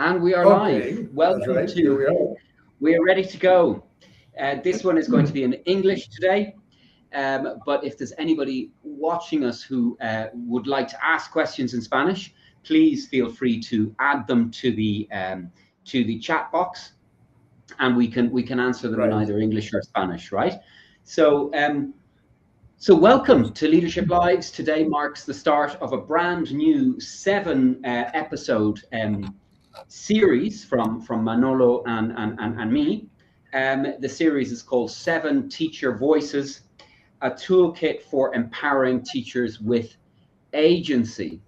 And we are live. Welcome right. to, we are ready to go. This one is going to be in English today. But if there's anybody watching us who would like to ask questions in Spanish, please feel free to add them to the chat box, and we can answer them in either English or Spanish, right? So welcome to Leadership Lives. Today marks the start of a brand new 7-episode series from Manolo and me. The series is called 7 Teacher Voices, a toolkit for empowering teachers with agency.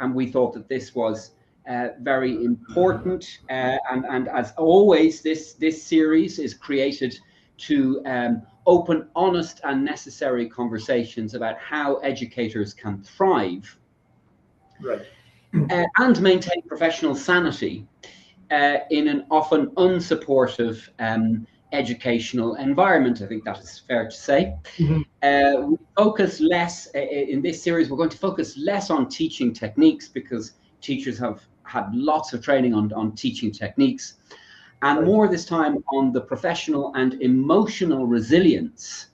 And we thought that this was very important. And as always, this series is created to open honest and necessary conversations about how educators can thrive and maintain professional sanity in an often unsupportive educational environment. I think that is fair to say. We focus less in this series. We're going to focus less on teaching techniques because teachers have had lots of training on teaching techniques, and more this time on the professional and emotional resilience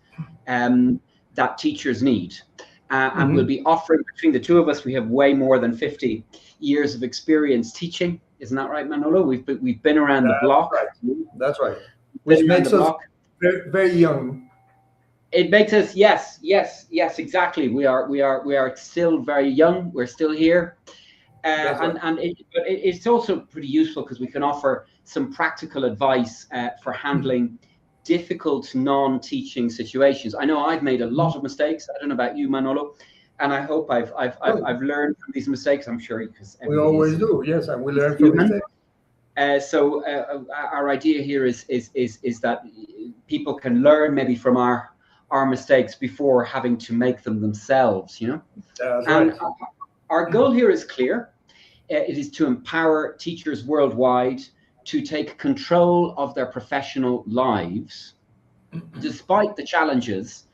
that teachers need. And we'll be offering, between the two of us, we have way more than 50 years of experience teaching. Isn't that right, Manolo? We've been around the block. That's right. Which makes us very, very young. It makes us, yes, exactly. We are still very young. We're still here. And it's also pretty useful because we can offer some practical advice for handling difficult non-teaching situations. I know I've made a lot of mistakes. I don't know about you, Manolo, and I hope I've learned from these mistakes. I'm sure, because we always do. Yes, and we learn from mistakes. So our idea here is that people can learn maybe from our mistakes before having to make them themselves. You know, and our goal here is clear. It is to empower teachers worldwide to take control of their professional lives, despite the challenges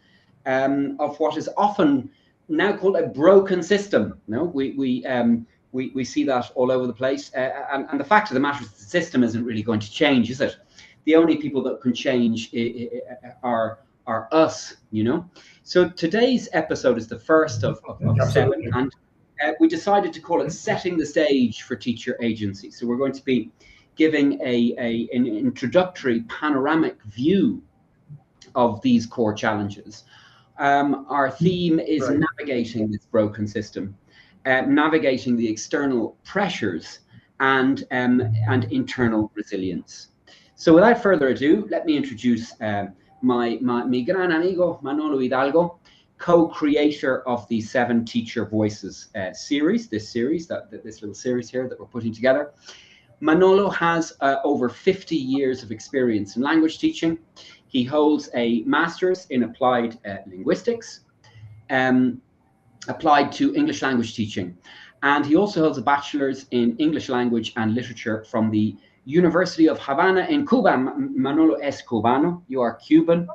of what is often now called a broken system. No, we see that all over the place, and the fact of the matter is the system isn't really going to change, is it? The only people that can change are us, you know. So today's episode is the first of 7, and we decided to call it Setting the Stage for Teacher Agency. So we're going to be giving an introductory panoramic view of these core challenges. Our theme is navigating this broken system, navigating the external pressures and internal resilience. So without further ado, let me introduce mi gran amigo Manolo Hidalgo, co-creator of the 7 Teacher Voices series, this little series here that we're putting together. Manolo has over 50 years of experience in language teaching. He holds a master's in applied linguistics, applied to English language teaching. And he also holds a bachelor's in English language and literature from the University of Havana in Cuba. Manolo es cubano. You are Cuban.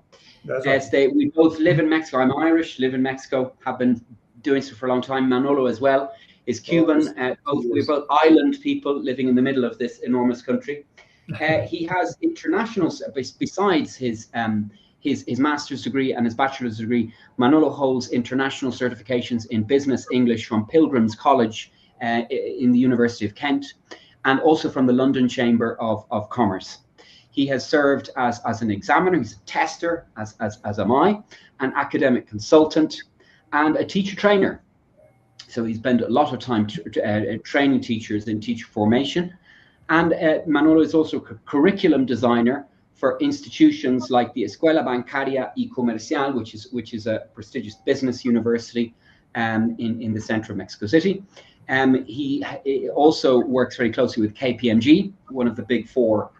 We both live in Mexico. I'm Irish, live in Mexico, have been doing so for a long time. Manolo as well is Cuban. We're both island people living in the middle of this enormous country. He has international, besides his master's degree and his bachelor's degree, Manolo holds international certifications in business English from Pilgrim's College in the University of Kent, and also from the London Chamber of Commerce. He has served as an examiner, he's a tester, as am I, an academic consultant, and a teacher trainer. So he spent a lot of time training teachers in teacher formation. And Manolo is also a curriculum designer for institutions like the Escuela Bancaria y Comercial, which is a prestigious business university in the center of Mexico City. He also works very closely with KPMG, one of the big 4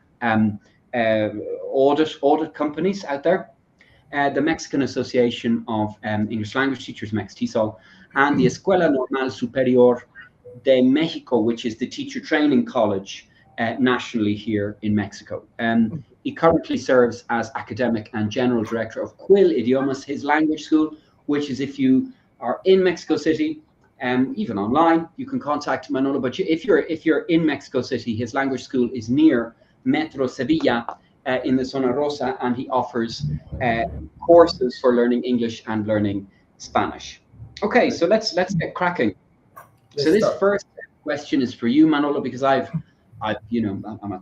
audit companies out there, the Mexican Association of English Language Teachers, MEXTESOL, and the Escuela Normal Superior de Mexico, which is the teacher training college nationally here in Mexico. He currently serves as academic and general director of Quill Idiomas, his language school, which is, if you are in Mexico City even online. You can contact Manolo, but if you're in Mexico City, his language school is near Metro Sevilla in the Zona Rosa, and he offers courses for learning English and learning Spanish. Okay, so let's get cracking. So this first question is for you, Manolo, because I'm a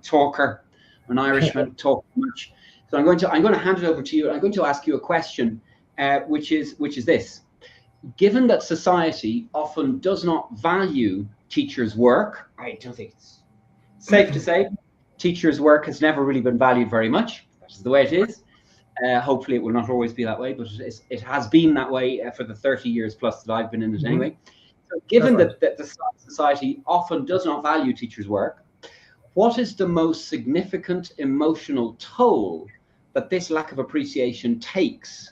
talker, an Irishman, talk much. So I'm going to hand it over to you. I'm going to ask you a question, which is this: given that society often does not value teachers' work, I don't think it's safe to say teachers' work has never really been valued very much. That's the way it is. Hopefully, it will not always be that way, but it has been that way for the 30 years plus that I've been in it anyway. So given that the society often does not value teachers' work, what is the most significant emotional toll that this lack of appreciation takes?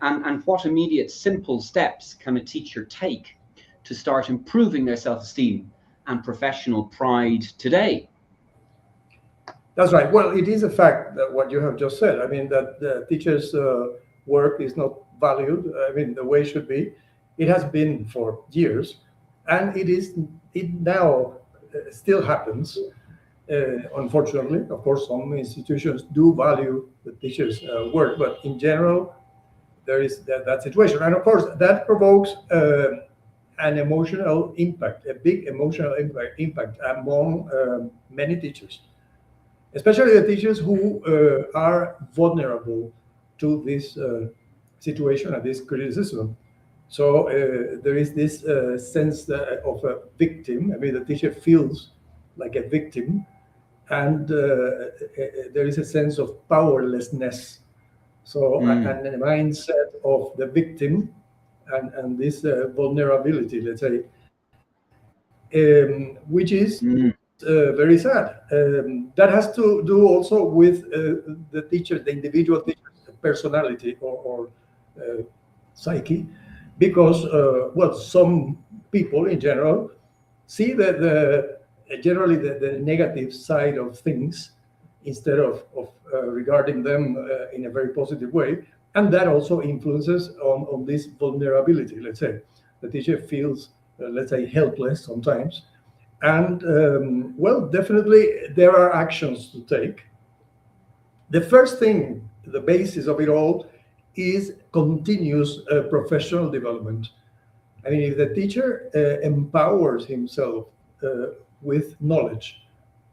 And what immediate simple steps can a teacher take to start improving their self-esteem and professional pride today? That's right. Well, it is a fact that what you have just said. I mean, that the teacher's work is not valued, I mean, the way it should be. It has been for years, and it now still happens. Unfortunately, of course, some institutions do value the teacher's work, but in general, there is that situation. And of course, that provokes an emotional impact, a big emotional impact among many teachers, especially the teachers who are vulnerable to this situation and this criticism. So there is this sense of a victim. I mean, the teacher feels like a victim, and there is a sense of powerlessness. So and a mindset of the victim and this vulnerability, let's say, which is very sad. That has to do also with the teacher, the individual teacher's personality or psyche, because well, some people in general see generally the negative side of things instead of regarding them in a very positive way, and that also influences on this vulnerability. Let's say the teacher feels let's say helpless sometimes, and well, definitely there are actions to take. The first thing, the basis of it all, is continuous professional development. I mean, if the teacher empowers himself with knowledge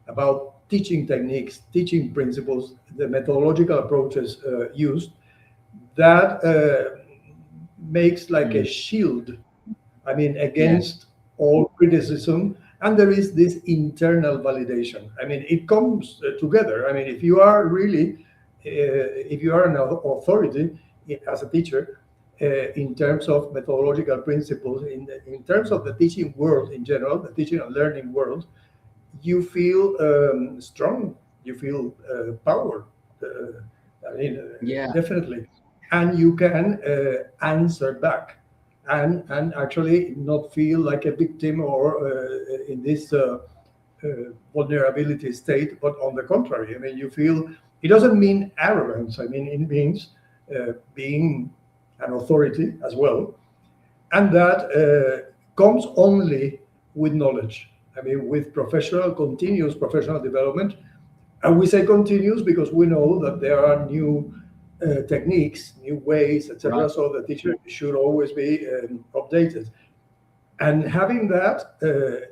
about teaching techniques, teaching principles, the methodological approaches used, that makes like a shield, I mean, against all criticism. And there is this internal validation. I mean, it comes together. I mean, if you are really, if you are an authority as a teacher, in terms of methodological principles, in terms of the teaching world in general, the teaching and learning world, you feel strong, you feel power. I mean, definitely. And you can answer back and actually not feel like a victim or in this vulnerability state, but on the contrary. I mean, you feel, it doesn't mean arrogance. I mean, it means being an authority as well. And that comes only with knowledge. I mean, with continuous professional development. And we say continuous because we know that there are new techniques, new ways, etc. Right. So the teacher should always be updated. And having that,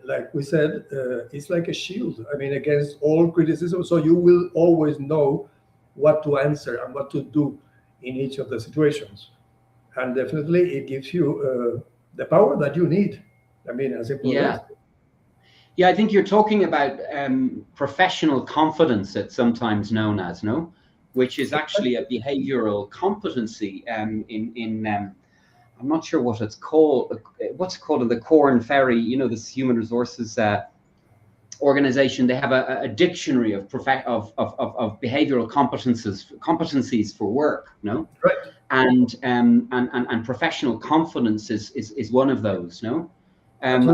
like we said, it's like a shield. I mean, against all criticism. So you will always know what to answer and what to do in each of the situations. And definitely it gives you the power that you need. I mean, as a Yeah, I think you're talking about professional confidence, it's sometimes known as, no? Which is actually a behavioral competency I'm not sure what it's called. What's it called in the Corn Ferry, you know, this human resources organization. They have a dictionary of behavioral competencies for work, no? Right. And professional confidence is one of those, no? And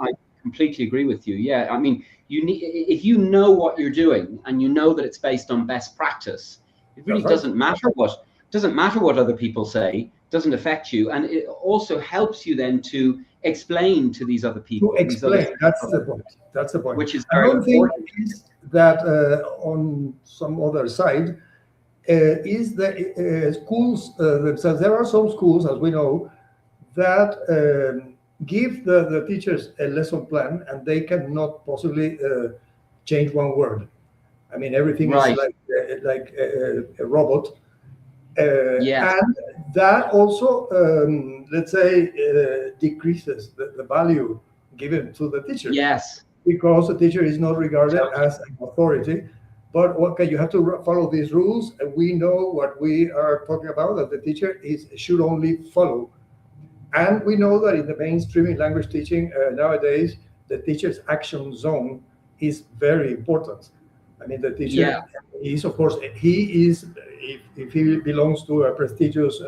I completely agree with you. Yeah, I mean, if you know what you're doing and you know that it's based on best practice, it really doesn't matter what other people say. Doesn't affect you, and it also helps you then to explain to these other people. To explain, that's the point. That's the point. Which is very important. Is that on some other side is the schools themselves. There are some schools, as we know, that give the teachers a lesson plan, and they cannot possibly change one word. I mean, everything is like a robot. Yes. And that also, let's say, decreases the value given to the teacher. Yes. Because the teacher is not regarded as an authority. But okay, you have to follow these rules, and we know what we are talking about, that the teacher should only follow. And we know that in the mainstream language teaching nowadays, the teacher's action zone is very important. I mean, the teacher is, of course, he is, if he belongs to a prestigious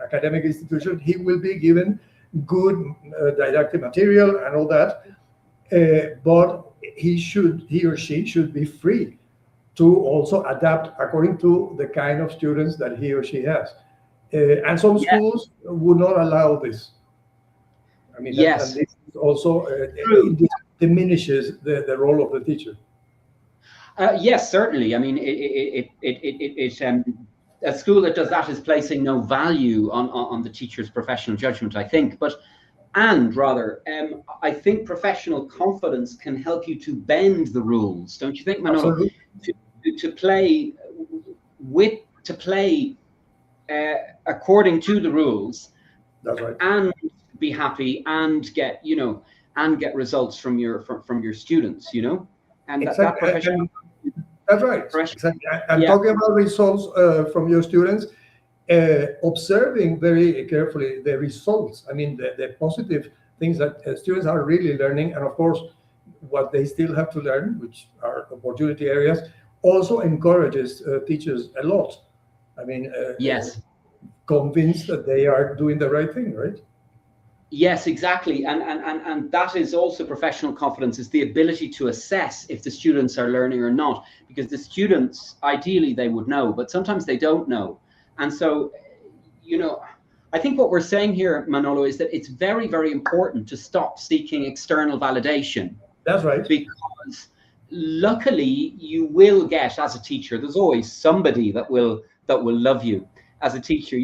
academic institution, he will be given good didactic material and all that. But he or she should be free to also adapt according to the kind of students that he or she has. And some schools would not allow this. I mean, and this also diminishes the role of the teacher. Yes, certainly. I mean, a school that does that is placing no value on the teacher's professional judgment, I think. I think professional confidence can help you to bend the rules, don't you think, Manolo? Absolutely. To play according to the rules. That's right. And be happy and get results from your students, and exactly. that professional. That's right. Exactly. I'm talking about results from your students, observing very carefully the results. I mean, the positive things that students are really learning, and of course, what they still have to learn, which are opportunity areas, also encourages teachers a lot. I mean, convinced that they are doing the right thing, right? Yes, exactly. And that is also professional confidence, is the ability to assess if the students are learning or not, because the students, ideally, they would know, but sometimes they don't know. And so, I think what we're saying here, Manolo, is that it's very, very important to stop seeking external validation. That's right. Because luckily you will get, as a teacher, there's always somebody that will love you as a teacher,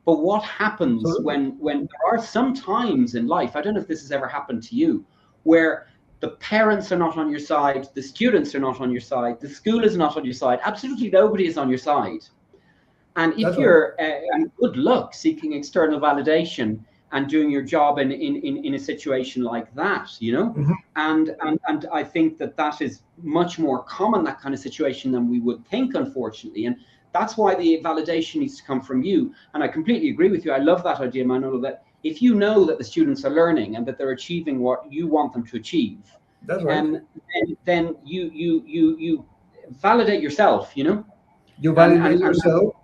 but what happens when there are some times in life, I don't know if this has ever happened to you, where the parents are not on your side, the students are not on your side, the school is not on your side, absolutely nobody is on your side. And if you're, and good luck seeking external validation and doing your job in a situation like that, Mm-hmm. and I think that is much more common, that kind of situation, than we would think, unfortunately. And that's why the validation needs to come from you. And I completely agree with you. I love that idea, Manolo, that if you know that the students are learning and that they're achieving what you want them to achieve, that's right. Then you validate yourself, You validate yourself.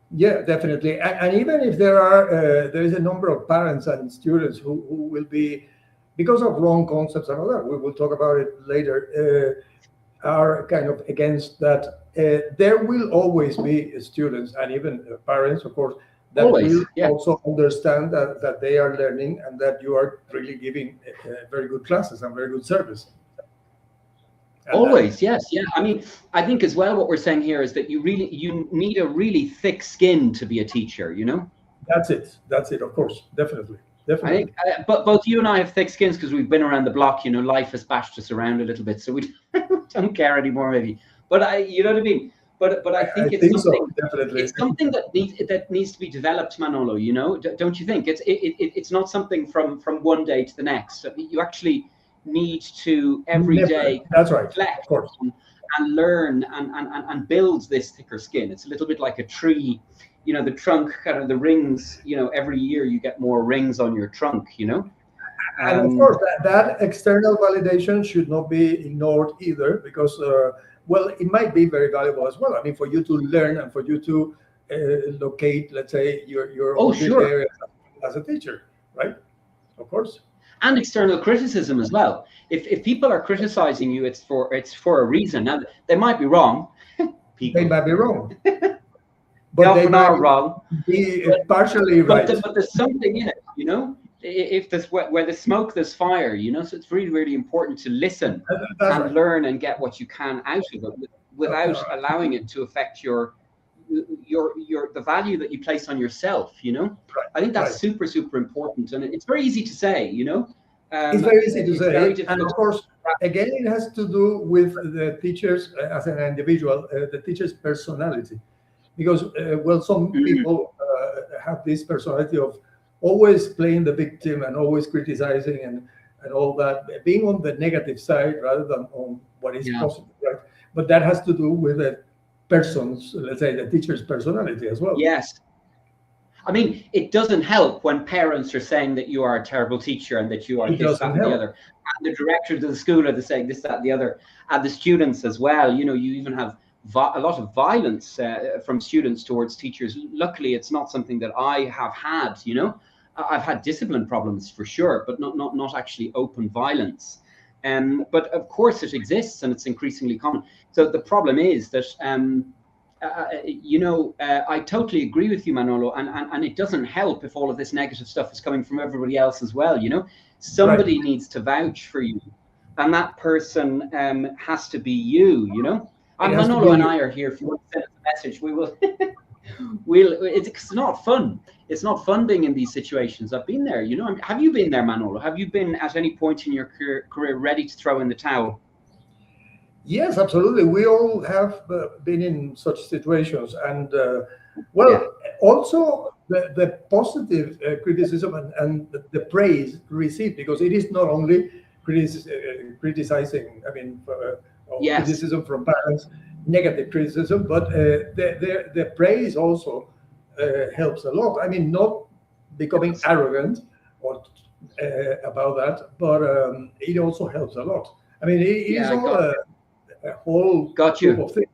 Yeah, definitely. And even if there is a number of parents and students who will be, because of wrong concepts and all that, we will talk about it later, are kind of against that. There will always be students and even parents, of course, that will also understand that they are learning and that you are really giving very good classes and very good service. Always, yes, yeah. I mean, I think as well what we're saying here is that you need a really thick skin to be a teacher, That's it, of course, definitely. I think, but both you and I have thick skins because we've been around the block. Life has bashed us around a little bit, so we don't care anymore, maybe. But you know what I mean. But I think it's something. Definitely. It's something that needs to be developed, Manolo. Don't you think? It's not something from one day to the next. You actually need to every day. That's right. Reflect, of course. and learn and build this thicker skin. It's a little bit like a tree. The trunk, kind of the rings, every year you get more rings on your trunk, And of course, that external validation should not be ignored either, because, it might be very valuable as well. I mean, for you to learn and for you to locate, let's say, your area as a teacher, right? Of course. And external criticism as well. If people are criticizing you, it's for a reason. Now, they might be wrong. They might be wrong. But they are wrong. Be partially right. But there's something in it, if there's where there's smoke, there's fire, you know. So it's really, really important to listen That's and right. learn and get what you can out of it without allowing it to affect the value that you place on yourself, you know. Right, I think that's right. super, super important, and it's very easy to say, you know. It's very easy to say, very and difficult. of course, again, it has to do with the teachers as an individual, the teacher's personality, because well, some people have this personality of always playing the victim and always criticizing and all that, being on the negative side rather than on what is positive, right? But that has to do with the person's, let's say, the teacher's personality as well. Yes. I mean, it doesn't help when parents are saying that you are a terrible teacher and that you are this, that, and the other. And the directors of the school are saying this, that, and the other. And the students as well. You know, you even have a lot of violence from students towards teachers. Luckily, it's not something that I have had, you know. I've had discipline problems for sure, but not actually open violence. But of course it exists, and it's increasingly common. So the problem is that, you know, I totally agree with you, Manolo, and it doesn't help if all of this negative stuff is coming from everybody else as well, you know. Somebody needs to vouch for you, and that person has to be you, you know. And Manolo and I are here. If you want to send us a message, we will. It's not fun. It's not fun being in these situations. I've been there, you know. Have you been there, Manolo? Have you been at any point in your career ready to throw in the towel? Yes, absolutely. We all have been in such situations, and also the positive criticism and the praise received, because it is not only criticizing. I mean, criticism from parents, negative criticism, but the praise also helps a lot. I mean, not becoming arrogant or about that, but it also helps a lot. I mean, it is all a whole group of things.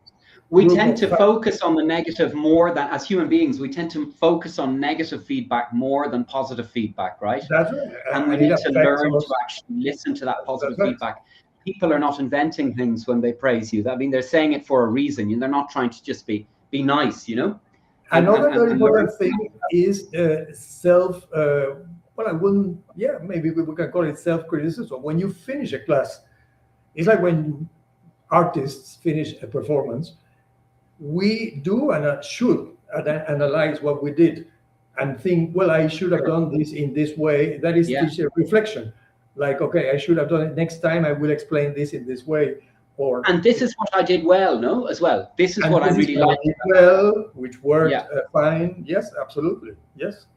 We tend to focus on the negative more than, as human beings, we tend to focus on negative feedback more than positive feedback, right? That's right. And we need to learn to actually listen to that positive feedback. People are not inventing things when they praise you. I mean, they're saying it for a reason. They're not trying to just be nice, you know? Another very important thing is self, well, I wouldn't, maybe we can call it self-criticism. When you finish a class, it's like when artists finish a performance, we do and should analyze what we did and think, well, I should have done this in this way. That is teacher reflection. Like, okay, I should have done it next time. I will explain this in this way. And this is what I did well, no, as well. This is what I really liked. Well, which worked fine. Yes, absolutely. Yes.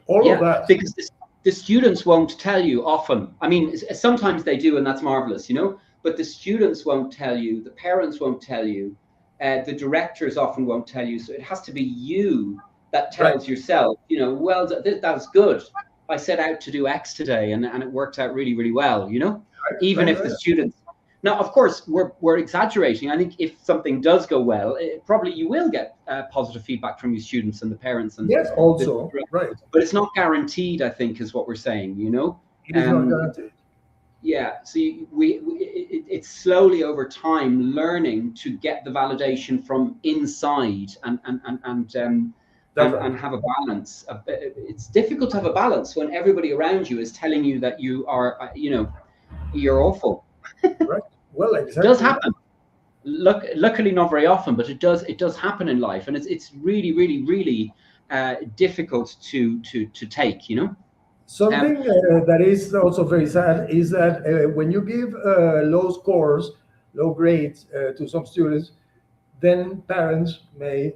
All of that. Because the students won't tell you often. I mean, sometimes they do, and that's marvelous, you know, but the students won't tell you, the parents won't tell you, the directors often won't tell you. So it has to be you that tells yourself, you know, well, that was good. I set out to do X today, and it worked out really, really well, you know, even if the students. Now, of course, we're exaggerating. I think if something does go well, probably you will get positive feedback from your students and the parents. And also, but it's not guaranteed, I think, is what we're saying, you know. It is not guaranteed. Yeah, so it's slowly over time learning to get the validation from inside and have a balance. It's difficult to have a balance when everybody around you is telling you that you are, you know, you're awful. Right. Well, exactly. It does happen. Luckily, not very often, but it does happen in life, and it's really, really, really difficult to take. You know. Something that is also very sad is that when you give low scores, low grades to some students, then parents may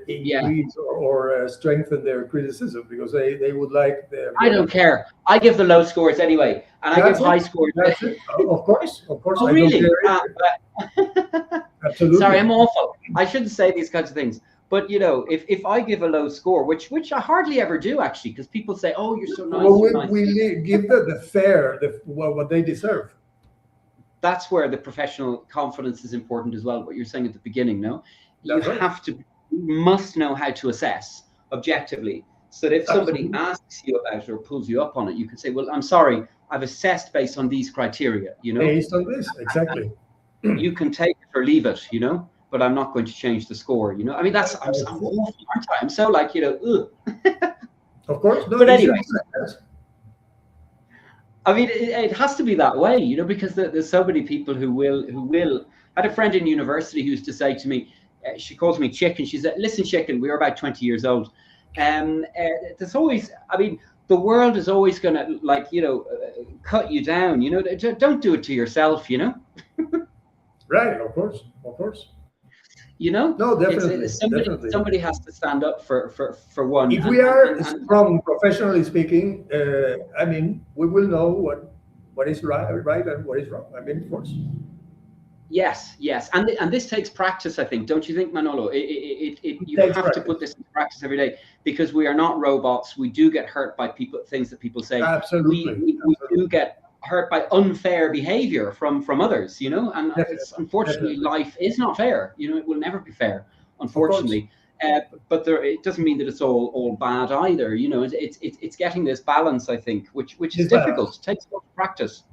increase or strengthen their criticism because they would like their. I don't care. I give the low scores anyway, and I give high scores. That's it. Of course. Oh, I really? Absolutely. Sorry, I'm awful. I shouldn't say these kinds of things. But you know, if I give a low score, which I hardly ever do actually, because people say, "Oh, you're so nice." Well, we give the fair, what they deserve. That's where the professional confidence is important as well. What you're saying at the beginning, no, you must know how to assess objectively, so that if somebody asks you about it or pulls you up on it, you can say, "Well, I'm sorry, I've assessed based on these criteria." You know, based on this, exactly. You can take it or leave it. You know. But I'm not going to change the score, you know. I mean, I'm awful, aren't I? I'm so like, you know, ugh. Of course. No, but anyway, I mean, it has to be that way, you know, because there's so many people who will. I had a friend in university who used to say to me, she calls me Chicken. She said, "Listen, Chicken, we were about 20 years old. There's always, I mean, the world is always going to, like, you know, cut you down. You know, don't do it to yourself. You know." Right, of course, of course. You know, No, definitely, it's somebody definitely. has to stand up for one. If we are strong, professionally speaking, I mean, we will know what is right and what is wrong. I mean, of course. Yes, yes, and this takes practice, I think, don't you think, Manolo? You takes have to practice. put this into practice every day, because we are not robots. We do get hurt by things that people say. Absolutely. We do get hurt by unfair behavior from others, you know, and Definitely, it's unfortunately definitely. life is not fair. You know, it will never be fair, unfortunately. But it doesn't mean that it's all bad either. You know, it's getting this balance, I think, which is This difficult. balance. It takes a lot of practice,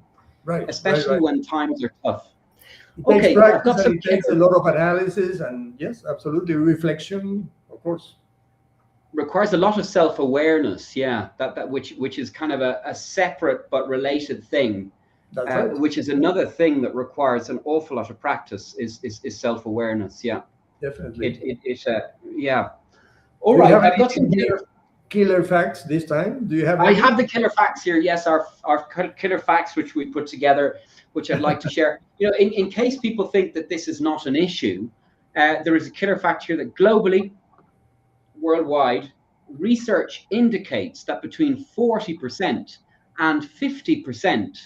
Right, especially right. when times are tough. It takes Okay, I've got practice some and it takes a lot of analysis and yes, absolutely, reflection, of course. requires a lot of self-awareness, yeah, that which is kind of a separate but related thing, That's right. which is another thing that requires an awful lot of practice, is self-awareness. Yeah, Definitely. yeah. All Do you right, have I've got some any killer facts this time? Do you have I any? have the killer facts here. Yes, our killer facts, which we put together, which I'd like to share. You know, in case people think that this is not an issue, there is a killer fact here that globally, worldwide, research indicates that between 40% and 50%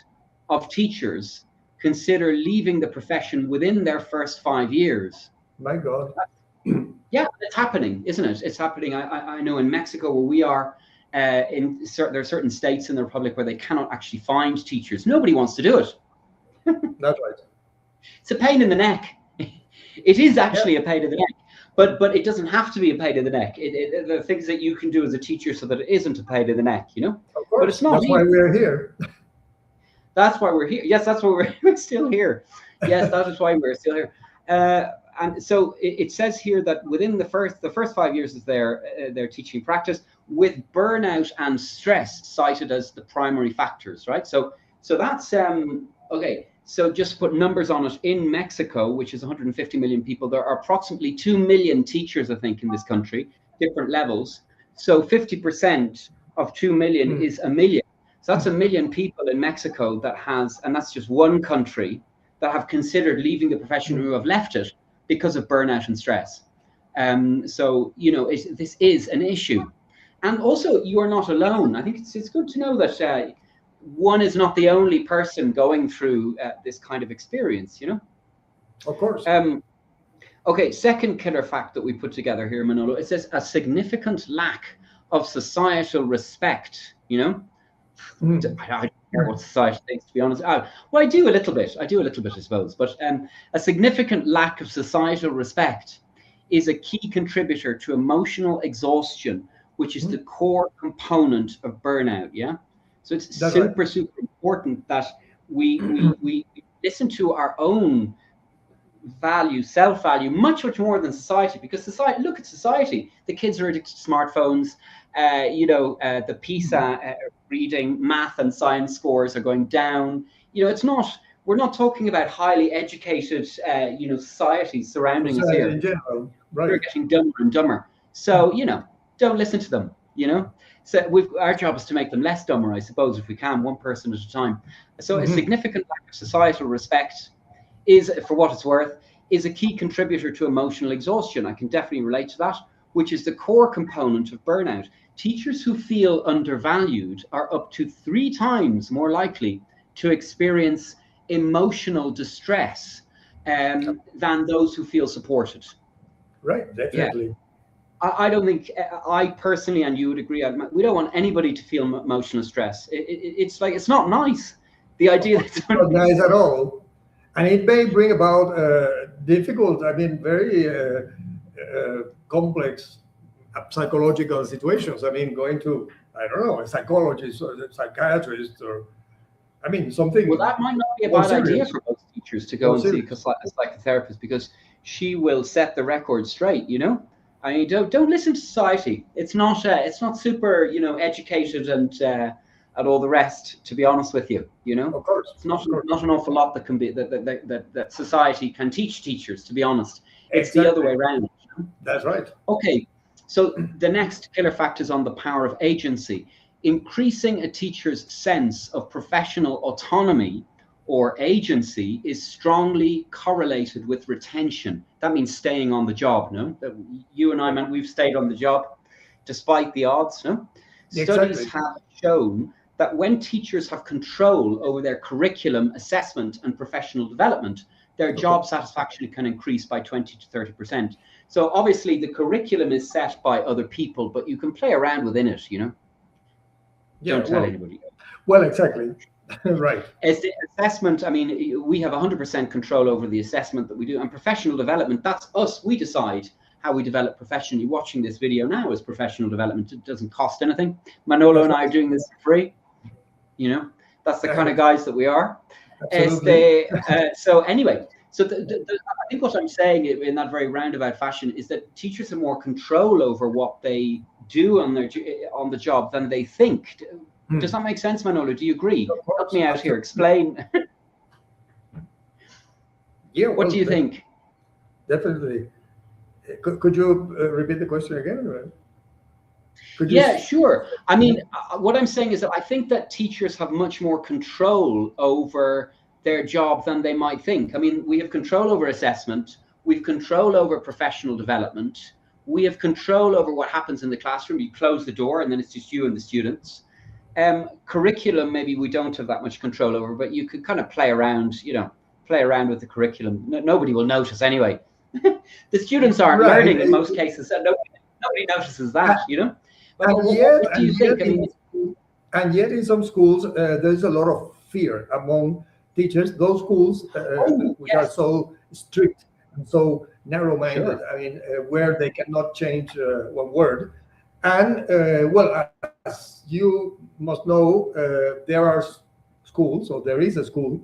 of teachers consider leaving the profession within their first 5 years. My God. Yeah, it's happening, isn't it? It's happening. I know in Mexico, where we are, there are certain states in the Republic where they cannot actually find teachers. Nobody wants to do it. That's right. It's a pain in the neck. It is actually Yeah. a pain in the neck, but it doesn't have to be a pain in the neck. There are things that you can do as a teacher so that it isn't a pain in the neck, you know. Of But it's course. not That's why easy. we're here. That's why we're here. Yes, that's why we're still here. Yes, that is why we're still here. And so it says here that within the first 5 years of their teaching practice, with burnout and stress cited as the primary factors, right? So that's okay. So just to put numbers on it, in Mexico, which is 150 million people, there are approximately 2 million teachers, I think, in this country, different levels. So 50% of 2 million is a million. So that's a million people in Mexico that has, and that's just one country, that have considered leaving the profession, who have left it because of burnout and stress. So, you know, this is an issue. And also, you are not alone. I think it's good to know that one is not the only person going through this kind of experience, you know? Of course. Okay, second killer fact that we put together here, Manolo, it says a significant lack of societal respect, you know? I don't care what society thinks, to be honest. Well, I do a little bit, I suppose. But a significant lack of societal respect is a key contributor to emotional exhaustion, which is the core component of burnout. Yeah. So it's super important that we listen to our own value, self-value, much more than society, because society, look at society. The kids are addicted to smartphones. The PISA reading, math and science scores are going down. You know, we're not talking about highly educated, societies surrounding us here. In general, right. They're getting dumber and dumber. So, you know, don't listen to them, you know. So our job is to make them less dumber, I suppose, if we can, one person at a time. So a significant lack of societal respect is, for what it's worth, is a key contributor to emotional exhaustion. I can definitely relate to that, which is the core component of burnout. Teachers who feel undervalued are up to 3 times more likely to experience emotional distress than those who feel supported. Right, definitely. Yeah. I don't think, I personally, and you would agree, we don't want anybody to feel emotional stress. It's like, it's not nice. The idea that it's not nice at all. And it may bring about difficult, very complex psychological situations. Going to, I don't know, a psychologist or a psychiatrist or, something. Well, that might not be a bad idea for most teachers to go and see a psychotherapist, because she will set the record straight, you know? I mean, don't listen to society. It's not super, educated and at all the rest, to be honest with you. Of course. It's not an awful lot that can be that society can teach teachers, to be honest. It's Exactly. the other way around. That's right. Okay, so the next killer fact is on the power of agency. Increasing a teacher's sense of professional autonomy or agency is strongly correlated with retention. That means staying on the job, no? You and I, man, we've stayed on the job despite the odds, no? Exactly. Studies have shown that when teachers have control over their curriculum, assessment, and professional development, their job satisfaction can increase by 20 to 30%. So obviously the curriculum is set by other people, but you can play around within it, Don't tell anybody. Well, exactly. Right. As the assessment, I mean, we have 100% control over the assessment that we do, and professional development, that's us. We decide how we develop professionally. Watching this video now is professional development. It doesn't cost anything. Manolo and I are doing this for free. That's the kind of guys that we are. So anyway, I think what I'm saying in that very roundabout fashion is that teachers have more control over what they do on the job than they think. Does that make sense, Manolo? Do you agree? Help me out here. Explain. Yeah. What do you think? Definitely. Could you repeat the question again? Yeah, sure. I mean, what I'm saying is that I think that teachers have much more control over their job than they might think. I mean, we have control over assessment. We have control over professional development. We have control over what happens in the classroom. You close the door and then it's just you and the students. Curriculum, maybe we don't have that much control over, but you could kind of play around with the curriculum. Nobody will notice anyway. The students aren't learning in most cases, so nobody notices that, But what do you think? And yet in some schools, there's a lot of fear among teachers. Those schools which are so strict and so narrow-minded, Sure. I mean, where they cannot change one word. And as you must know, there are schools, or there is a school,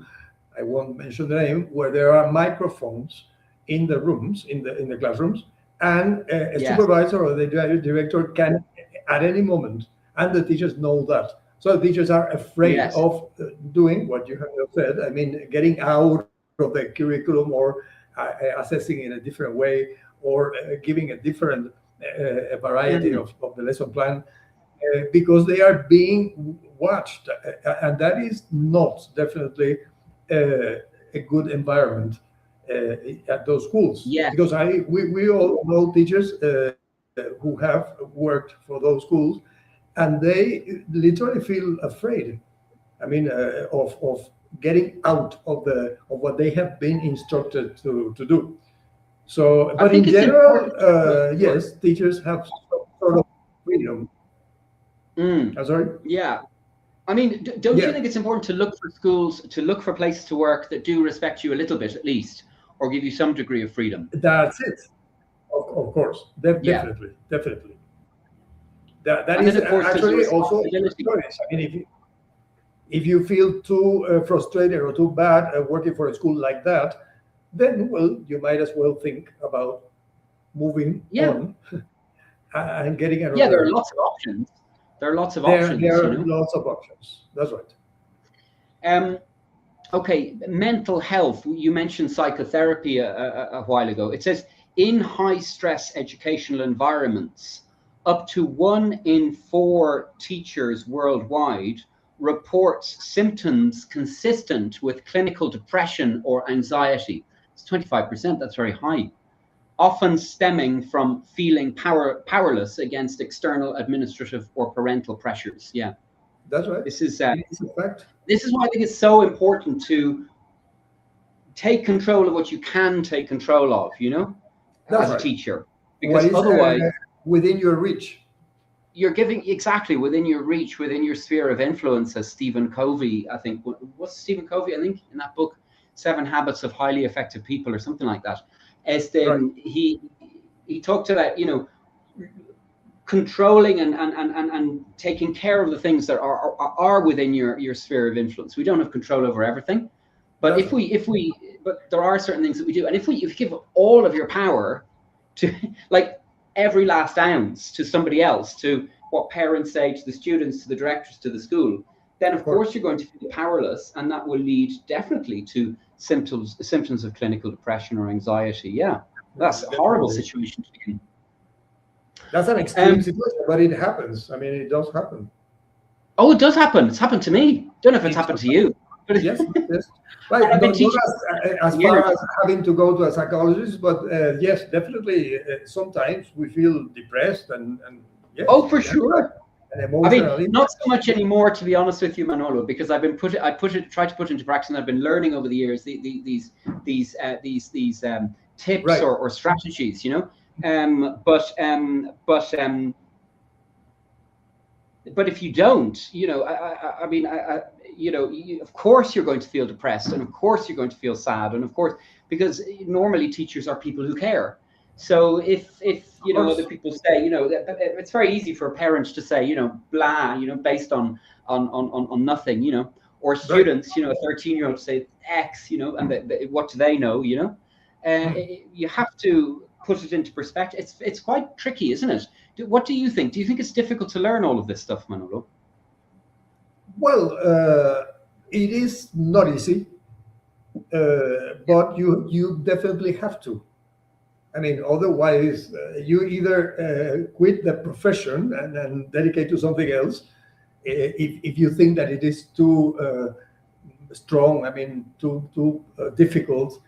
I won't mention the name, where there are microphones in the rooms, in the classrooms, and a supervisor or the director can at any moment, and the teachers know that. So the teachers are afraid of doing what you have said. I mean, getting out of the curriculum or assessing in a different way or giving a different variety of the lesson plan because they are being watched. And that is not definitely a good environment at those schools. Yeah. Because we all know teachers who have worked for those schools, and they literally feel afraid. I mean, of getting out of what they have been instructed to do. So, but in general, yes, teachers have some sort of freedom. I'm sorry? Yeah. I mean, don't you think it's important to look for schools, to look for places to work that do respect you a little bit at least, or give you some degree of freedom? That's it. Of course. Definitely. That is actually also a choice. I mean, if you feel too frustrated or too bad working for a school like that, then, well, you might as well think about moving on and getting another. Yeah, there are lots of options. There are lots of options. There are lots of options. That's right. Okay, mental health. You mentioned psychotherapy a while ago. It says, in high-stress educational environments, up to 1 in 4 teachers worldwide reports symptoms consistent with clinical depression or anxiety. It's 25%, that's very high. Often stemming from feeling powerless against external administrative or parental pressures. Yeah. That's right. This is it's a fact. This is why I think it's so important to take control of what you can take control of, as a teacher. Because otherwise, within your reach. You're giving within your reach, within your sphere of influence, as Stephen Covey, I think, what's Stephen Covey, I think, in that book, 7 Habits of Highly Effective People or something like that. He talked about, controlling and taking care of the things that are within your sphere of influence. We don't have control over everything, but but there are certain things that we do. And if you give all of your power to, like, every last ounce to somebody else, to what parents say, to the students, to the directors, to the school, then of course you're going to feel powerless, and that will lead definitely to symptoms of clinical depression or anxiety. Yeah, that's a horrible situation to be in. That's an extreme situation, but it happens. I mean, it does happen. Oh, it does happen. It's happened to me. Don't know if it's happened to you. But yes. Right. I've been Not teaching as far as having to go to a psychologist, but yes, definitely. Sometimes we feel depressed and yes. Oh, for sure. And emotionally. Not so much anymore, to be honest with you, Manolo, because I've been tried to put into practice, and I've been learning over the years these tips right. or strategies, you know. But if you don't, you know, you know, of course you're going to feel depressed, and of course you're going to feel sad, and of course, because normally teachers are people who care. So if you know, other people say, you know, it's very easy for parents to say, you know, blah, you know, based on nothing, you know, or students, you know, a 13-year-old say X, you know, and what do they know, you know? You have to put it into perspective. It's quite tricky, isn't it? What do you think? Do you think it's difficult to learn all of this stuff, Manolo? Well, it is not easy, but you definitely have to. I mean, otherwise, you either quit the profession and dedicate to something else, if you think that it is too strong. I mean, too difficult.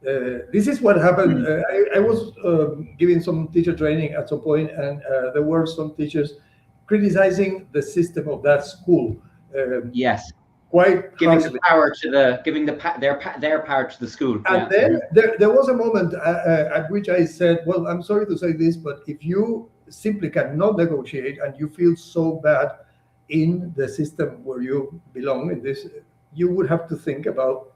This is what happened. I was giving some teacher training at some point, and there were some teachers criticizing the system of that school. Yes, quite giving harshly. the power to their power to the school. And then there was a moment at which I said, "Well, I'm sorry to say this, but if you simply cannot negotiate and you feel so bad in the system where you belong in this, you would have to think about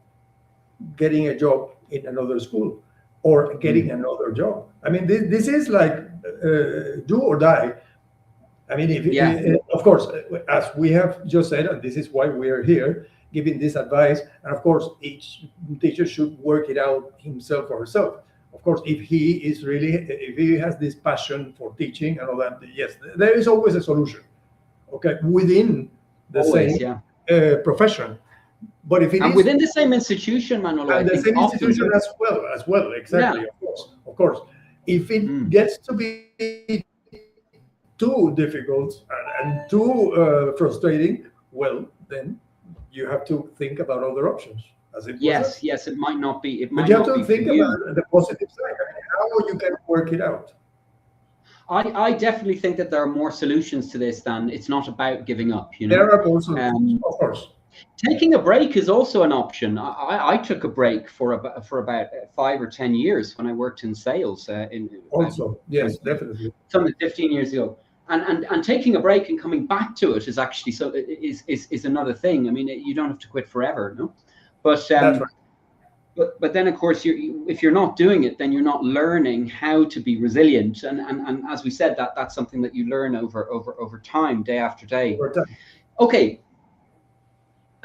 getting a job in another school or getting another job. I mean, this is like do or die. I mean, of course, as we have just said, and this is why we are here, giving this advice, and of course, each teacher should work it out himself or herself. Of course, if he has this passion for teaching and all that, yes, there is always a solution, okay, within the same profession. But if it is within the same institution, Manolo, and the same institution as well, exactly, of course. If it gets to be too difficult and too frustrating, well, then you have to think about other options. Yes, it might not be. But you have to think about the positive side, how you can work it out. I definitely think that there are more solutions to this than it's not about giving up. You know, there are more solutions, of course. Taking a break is also an option. I took a break for about 5 or 10 years when I worked in sales. Yes, definitely. Something 15 years ago. And taking a break and coming back to it is actually is another thing. I mean, you don't have to quit forever, no. But that's right. But then of course if you're not doing it, then you're not learning how to be resilient. And as we said, that's something that you learn over time, day after day. Okay.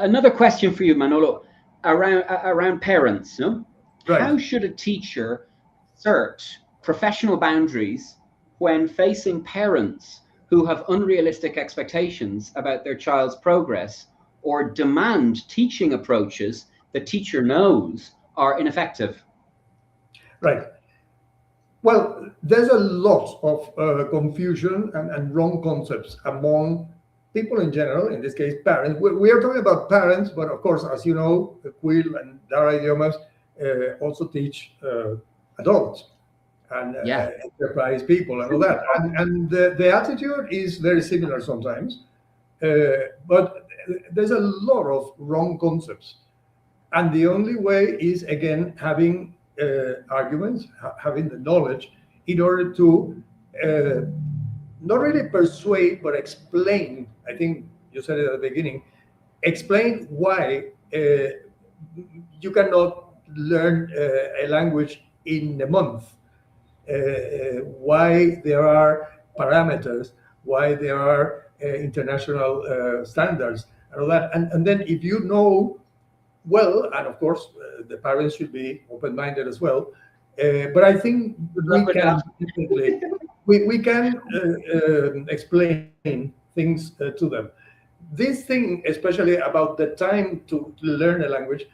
Another question for you, Manolo, around parents. No? Right. How should a teacher assert professional boundaries when facing parents who have unrealistic expectations about their child's progress or demand teaching approaches the teacher knows are ineffective? Right. Well, there's a lot of confusion and wrong concepts among people in general, in this case, parents. We are talking about parents, but of course, as you know, Quill and Darragh Idiomas also teach adults and enterprise people and all that. And the attitude is very similar sometimes, but there's a lot of wrong concepts. And the only way is, again, having arguments, having the knowledge in order to not really persuade, but explain. I think you said it at the beginning. Explain why you cannot learn a language in a month. Why there are parameters, why there are international standards, and all that. And then if you know well, and of course, the parents should be open-minded as well. But I think we can explain things to them. this thing, especially about the time to learn a language,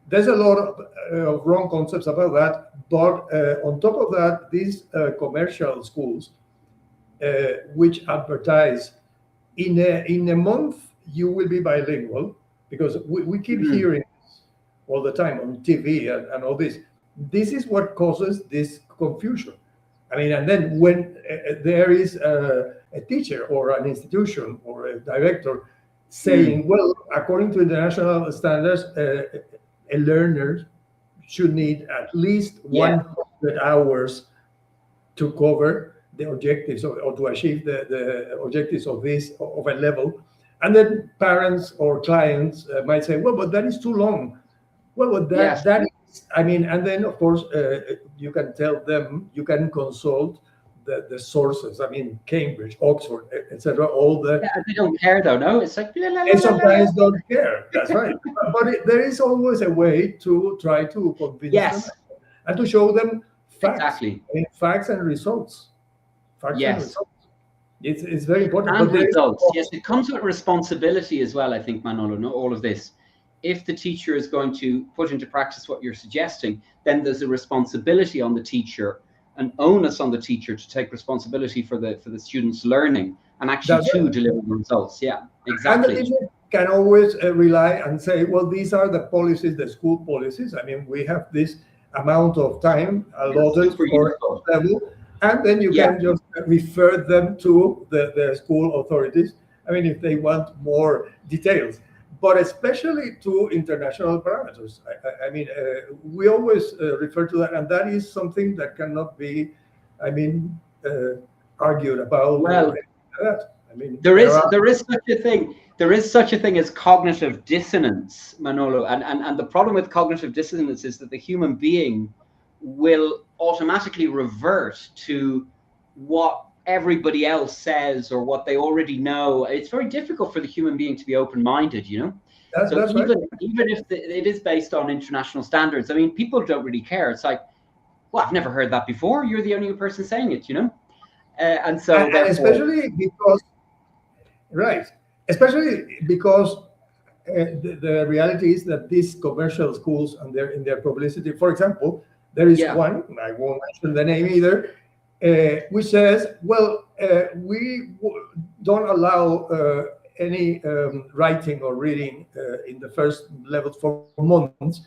there's a lot of wrong concepts about that. But on top of that, these commercial schools, which advertise in a month you will be bilingual, because we keep hearing all the time on TV and all this. This is what causes this confusion. I mean, and then when there is a teacher or an institution or a director saying, well, according to international standards, a learner should need at least 100 hours to cover the objectives or to achieve the objectives of a level. And then parents or clients might say, well, but that is too long. Well, but that is, I mean, and then of course, you can tell them, you can consult the sources. I mean, Cambridge, Oxford, etc. All the. Yeah, they don't care though, no? It's like. They sometimes don't care. That's right. But there is always a way to try to convince them and to show them facts. Exactly. I mean, facts and results. Facts and results. It's very important. And results. Yes, it comes with responsibility as well, I think, Manolo, no, all of this. If the teacher is going to put into practice what you're suggesting, then there's a responsibility on the teacher, an onus on the teacher to take responsibility for the students' learning and actually to deliver the results. Yeah, exactly. And the teacher can always rely and say, well, these are the policies, the school policies. I mean, we have this amount of time allotted for level, and then you can just refer them to the school authorities. I mean, if they want more details. But especially to international parameters. I mean, we always refer to that, and that is something that cannot be, I mean, argued about. Well, I mean, there is such a thing. There is such a thing as cognitive dissonance, Manolo, and the problem with cognitive dissonance is that the human being will automatically revert to what everybody else says or what they already know. It's very difficult for the human being to be open-minded, you know. So even if it is based on international standards, I mean, people don't really care. It's like, well, I've never heard that before. You're the only person saying it, you know. And so, and especially because, especially because the reality is that these commercial schools and in their publicity, for example, there is one, I won't mention the name either, which says, well, we don't allow any writing or reading in the first level for months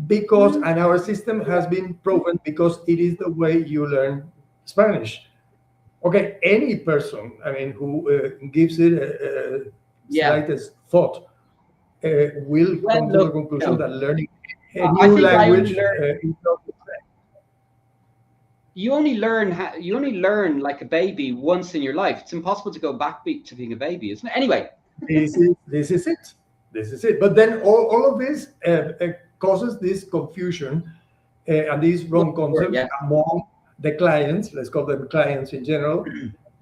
because, and our system has been proven because it is the way you learn Spanish. Okay, any person, I mean, who gives it a slightest thought will come to the conclusion that learning a new language is not the same. You only learn like a baby once in your life. It's impossible to go back to being a baby, isn't it? Anyway, this is it. But then all of this causes this confusion and these wrong concepts among the clients. Let's call them clients in general.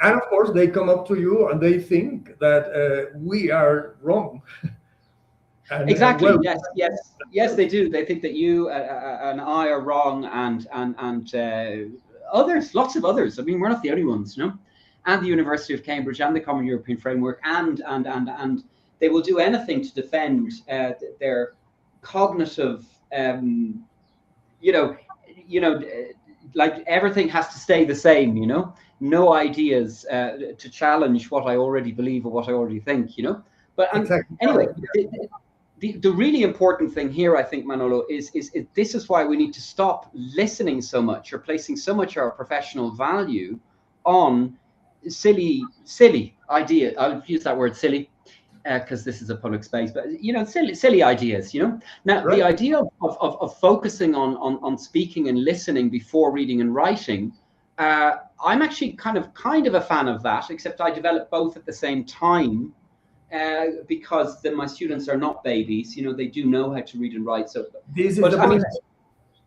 And of course, they come up to you and they think that we are wrong. And, exactly. Yes, they do. They think that you and I are wrong, and others, lots of others. I mean, we're not the only ones, you know. And the University of Cambridge and the Common European Framework, and they will do anything to defend their cognitive, like everything has to stay the same, you know. No ideas to challenge what I already believe or what I already think, you know. But anyway. The really important thing here, I think, Manolo, is this is why we need to stop listening so much or placing so much of our professional value on silly ideas. I'll use that word silly because this is a public space, but you know, silly ideas. You know, now the idea of focusing on speaking and listening before reading and writing. I'm actually kind of a fan of that, except I develop both at the same time. Because my students are not babies, you know, they do know how to read and write. So, I mean,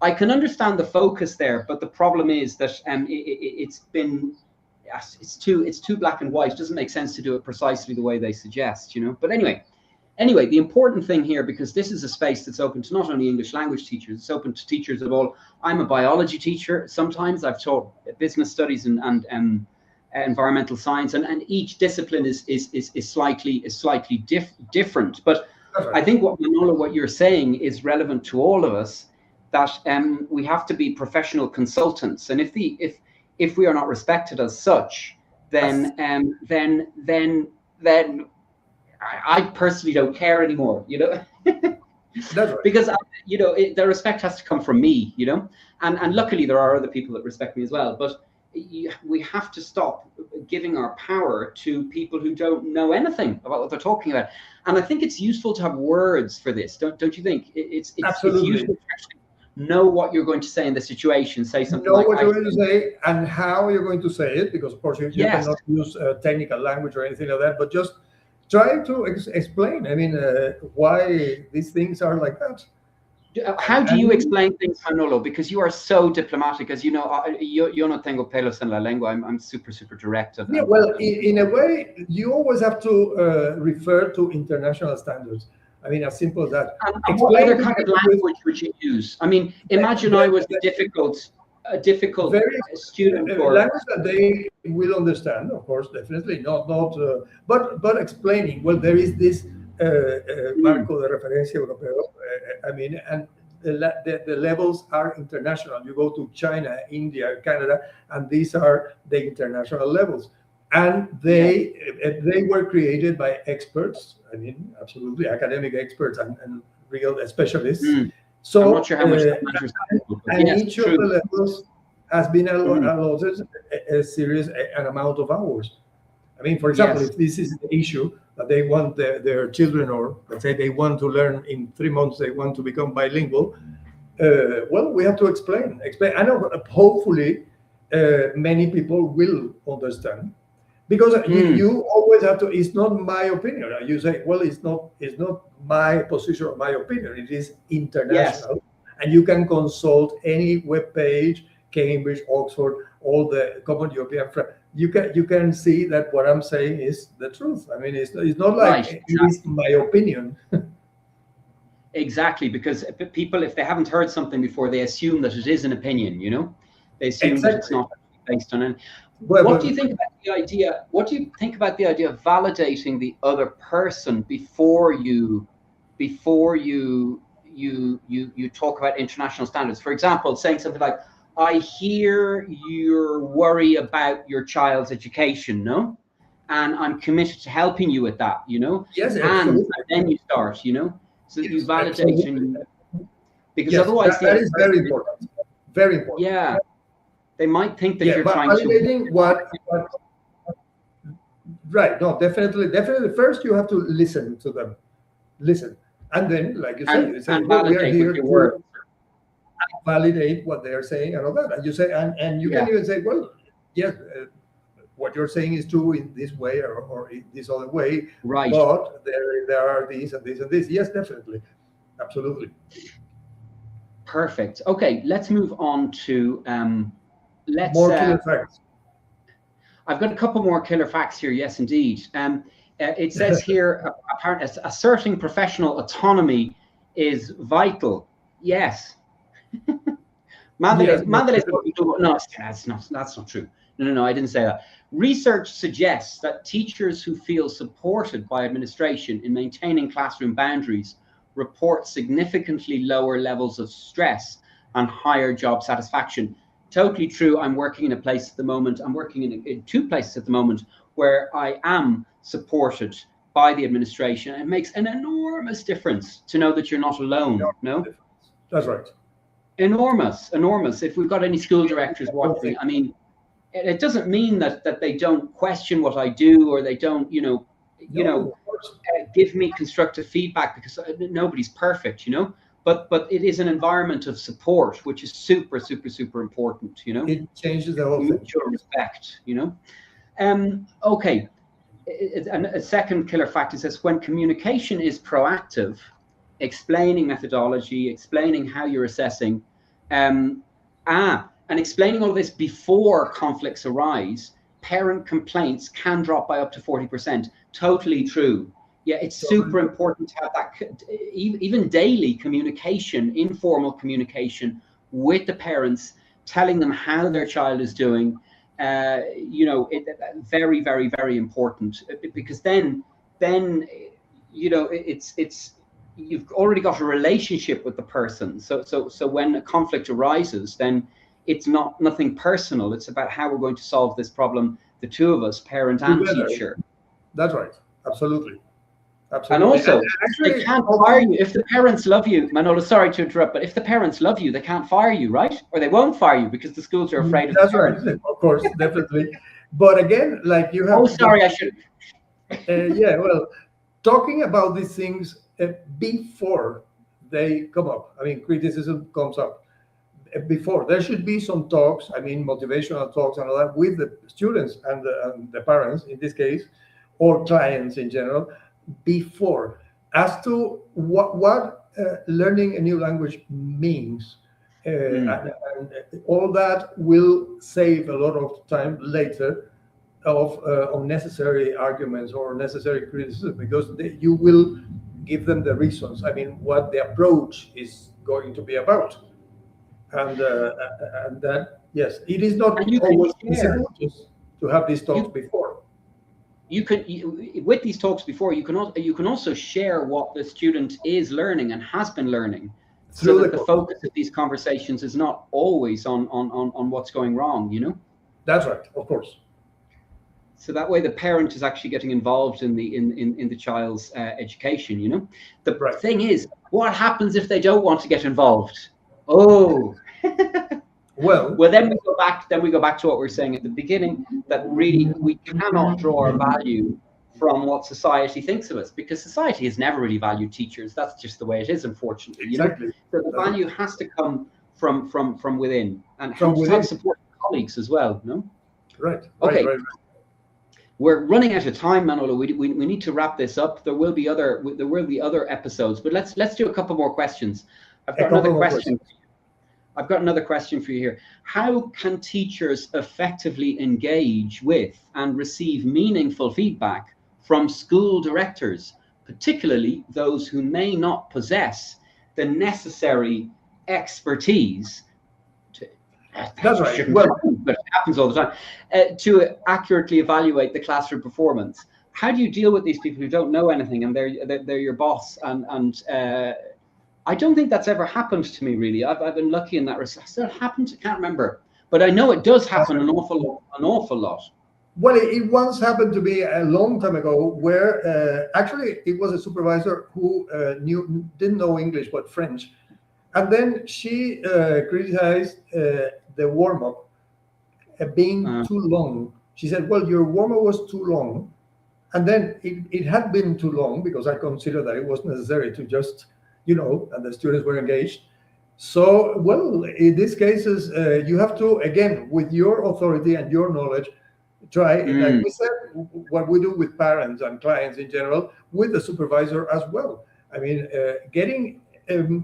I can understand the focus there, but the problem is that it's too black and white. It doesn't make sense to do it precisely the way they suggest, you know. But anyway, the important thing here, because this is a space that's open to not only English language teachers, it's open to teachers of all. I'm a biology teacher. Sometimes I've taught business studies and environmental science, and each discipline is slightly different. But I think what you're saying is relevant to all of us, that we have to be professional consultants, and if we are not respected as such, then I personally don't care anymore, you know. That's right. Because you know, the respect has to come from me, you know, and luckily there are other people that respect me as well. But we have to stop giving our power to people who don't know anything about what they're talking about. And I think it's useful to have words for this, don't you think? It's useful to actually know what you're going to say in the situation. Say something like, what you're going to say and how you're going to say it, because of course you cannot use technical language or anything like that, but just try to explain, I mean, why these things are like that. How do you explain things, Manolo? Because you are so diplomatic, as you know. Yo no tengo pelos en la lengua. I'm super direct. Yeah, well, in a way, you always have to refer to international standards. I mean, as simple as that. And what other kind of language would you use? I mean, imagine I was a difficult student. Language that they will understand, of course, definitely not. But explaining. Well, there is this marco de referencia europeo. I mean, and the levels are international. You go to China, India, Canada, and these are the international levels. And they were created by experts. I mean, absolutely academic experts and real specialists. So, I'm not sure how much that matters. And each of the levels has been allotted a serious amount of hours. I mean, for example, if this is the issue that they want their children, or let's say they want to learn in 3 months, they want to become bilingual, well, we have to explain. I know, hopefully, many people will understand. Because you always have to, it's not my opinion. You say, well, it's not my position or my opinion. It is international. Yes. And you can consult any web page, Cambridge, Oxford, all the common European. You can see that what I'm saying is the truth. I mean, it's not like it is my opinion. Exactly, because people, if they haven't heard something before, they assume that it is an opinion, you know? They assume that it's not based on it. What do you think about the idea? What do you think about the idea of validating the other person before you talk about international standards? For example, saying something like, "I hear your worry about your child's education, no? And I'm committed to helping you with that, you know." Yes, and then you start, you know, so you validate, because otherwise that is very important. Very important. Yeah. They might think that you're trying validating what right. No, definitely. First, you have to listen to them. Listen. And then, like you say, well, we are here to validate what they are saying and all that. And you say, and you can even say, well, yes, what you're saying is true in this way or in this other way. Right. But there are these and this and this. Yes, definitely. Absolutely. Perfect. Okay, let's move on to more killer facts. I've got a couple more killer facts here. Yes, indeed. It says here, asserting professional autonomy is vital. Yes. Mandalay. No, that's not true. No, I didn't say that. Research suggests that teachers who feel supported by administration in maintaining classroom boundaries report significantly lower levels of stress and higher job satisfaction. Totally true. I'm working in a place at the moment. I'm working in 2 places at the moment where I am supported by the administration. It makes an enormous difference to know that you're not alone. No, that's right. Enormous. If we've got any school directors watching, I mean, it doesn't mean that they don't question what I do, or they don't, give me constructive feedback, because nobody's perfect, you know. But it is an environment of support, which is super important, you know. It changes the whole thing. Mutual respect, you know. Okay. And a second killer fact is this: when communication is proactive, explaining methodology, explaining how you're assessing, and explaining all this before conflicts arise, parent complaints can drop by up to 40%. Totally true. Yeah, it's super important to have that, even daily communication, informal communication with the parents, telling them how their child is doing, very, very, very important, because then it's you've already got a relationship with the person. So when a conflict arises, then it's nothing personal. It's about how we're going to solve this problem, the two of us, parent and Together. teacher. That's right. Absolutely. And also, they can't fire you if the parents love you. Manolo, sorry to interrupt, but if the parents love you, they can't fire you, right? Or they won't fire you because the schools are afraid of the parents. Right. Of course, definitely. But again, like you have. Oh, sorry, I should. Yeah, well, talking about these things before they come up. I mean, criticism comes up before. There should be some talks. I mean, motivational talks and all that with the students and the parents in this case, or clients in general, before, as to what learning a new language means. And all that will save a lot of time later of unnecessary arguments or unnecessary criticism, because you will give them the reasons. I mean, what the approach is going to be about. And that, yes, it is not always possible just to have these talks before. With these talks before, you can also share what the student is learning and has been learning, so that the focus of these conversations is not always on what's going wrong, That's right, of course. So that way the parent is actually getting involved in the child's education, The thing is, what happens if they don't want to get involved? Oh, well, then we go back to what we were saying at the beginning, that really we cannot draw our value from what society thinks of us, because society has never really valued teachers. That's just the way it is, unfortunately. Exactly. So the value has to come from within, and have support colleagues as well. No. Right. Okay. Right. We're running out of time, Manolo. We need to wrap this up. There will be other episodes, but let's do a couple more questions. I've got another question. I've got another question for you here. How can teachers effectively engage with and receive meaningful feedback from school directors, particularly those who may not possess the necessary expertise That's right. Well, but it happens all the time, to accurately evaluate the classroom performance? How do you deal with these people who don't know anything and they're your boss? And I don't think that's ever happened to me, really. I've been lucky in that respect. Has that happened? I can't remember, but I know it does happen an awful lot. Well, it once happened to me a long time ago, where actually it was a supervisor who didn't know English but French, and then she criticized the warm-up being too long. She said, "Well, your warm-up was too long," and then it had been too long because I considered that it was necessary to just, and the students were engaged. So, well, in these cases, you have to, again, with your authority and your knowledge, try, like we said, what we do with parents and clients in general, with the supervisor as well. I mean,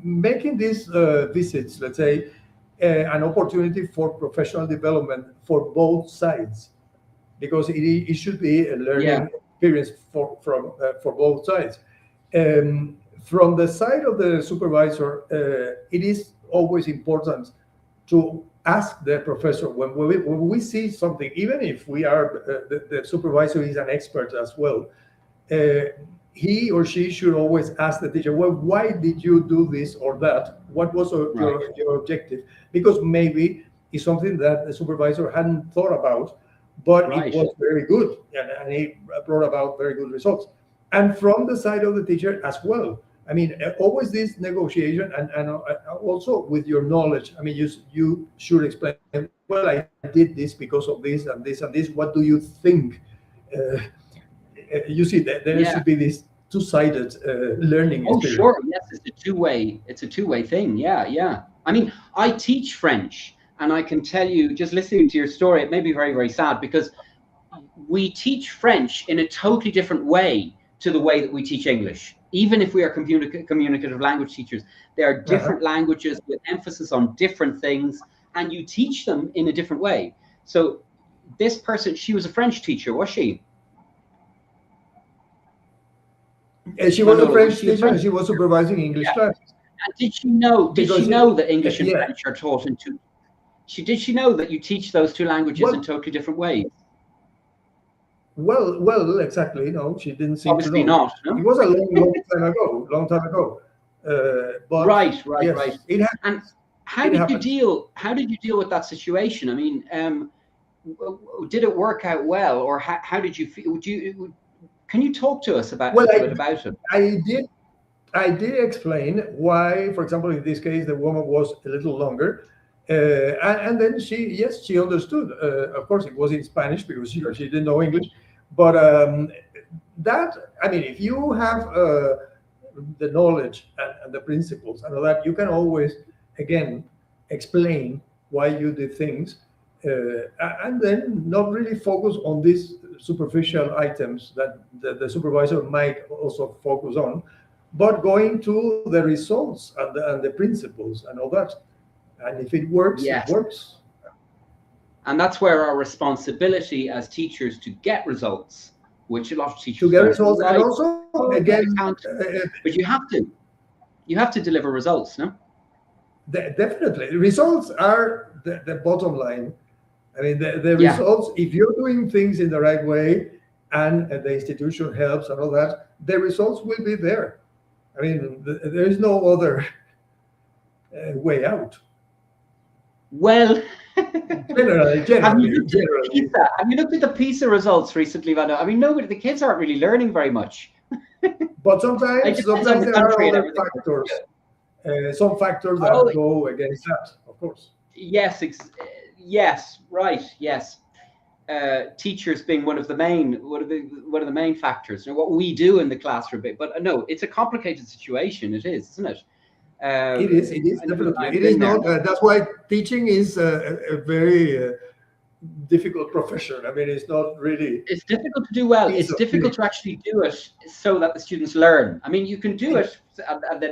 making these visits, let's say, an opportunity for professional development for both sides, because it should be a learning experience for both sides. From the side of the supervisor, it is always important to ask the professor when we see something, even if we are the supervisor is an expert as well. He or she should always ask the teacher, well, why did you do this or that? What was your objective? Because maybe it's something that the supervisor hadn't thought about, but it was very good, and it brought about very good results. And from the side of the teacher as well. I mean, always this negotiation, and also with your knowledge. I mean, you should explain, well, I did this because of this and this and this. What do you think? You see, there should be this two-sided learning experience. Sure. Yes, it's a two-way thing. Yeah. I mean, I teach French, and I can tell you, just listening to your story, it may be very, very sad, because we teach French in a totally different way to the way that we teach English. Even if we are communicative language teachers, there are different languages with emphasis on different things, and you teach them in a different way. So this person, she was a French teacher, was she? She was a French teacher, and she was supervising English classes. And did she know that English and French are taught in two? Did she know that you teach those two languages in totally different ways? Well, exactly. No, she didn't seem Obviously to know. not. No? It was a long time ago. But right. yes, it happened. And how did you deal with that situation? I mean, did it work out well, or how did you feel? Can you talk to us about it? I did explain why, for example, in this case, the woman was a little longer. And then she understood. Of course, it was in Spanish because she didn't know English. But if you have the knowledge and the principles and all that, you can always, again, explain why you did things. And then not really focus on these superficial items that the supervisor might also focus on, but going to the results and the principles and all that. And if it works, yes. It works. And that's where our responsibility as teachers to get results, which a lot of teachers to get results, and also again, but you have to deliver results, no? Definitely, results are the bottom line. I mean, the results. If you're doing things in the right way, and the institution helps and all that, the results will be there. I mean, there is no other way out. Well, generally. Have you looked at the PISA results recently, Vano? I mean, the kids aren't really learning very much. But sometimes there are other factors. Some factors that go against that, of course. Yes, right. Yes, teachers being one of the main factors. What we do in the classroom, but no, it's a complicated situation. It is, isn't it? It is definitely. It is not. That's why teaching is a very difficult profession. I mean, it's not really. It's difficult to do well. It's difficult to actually do it so that the students learn. I mean, you can do it, and then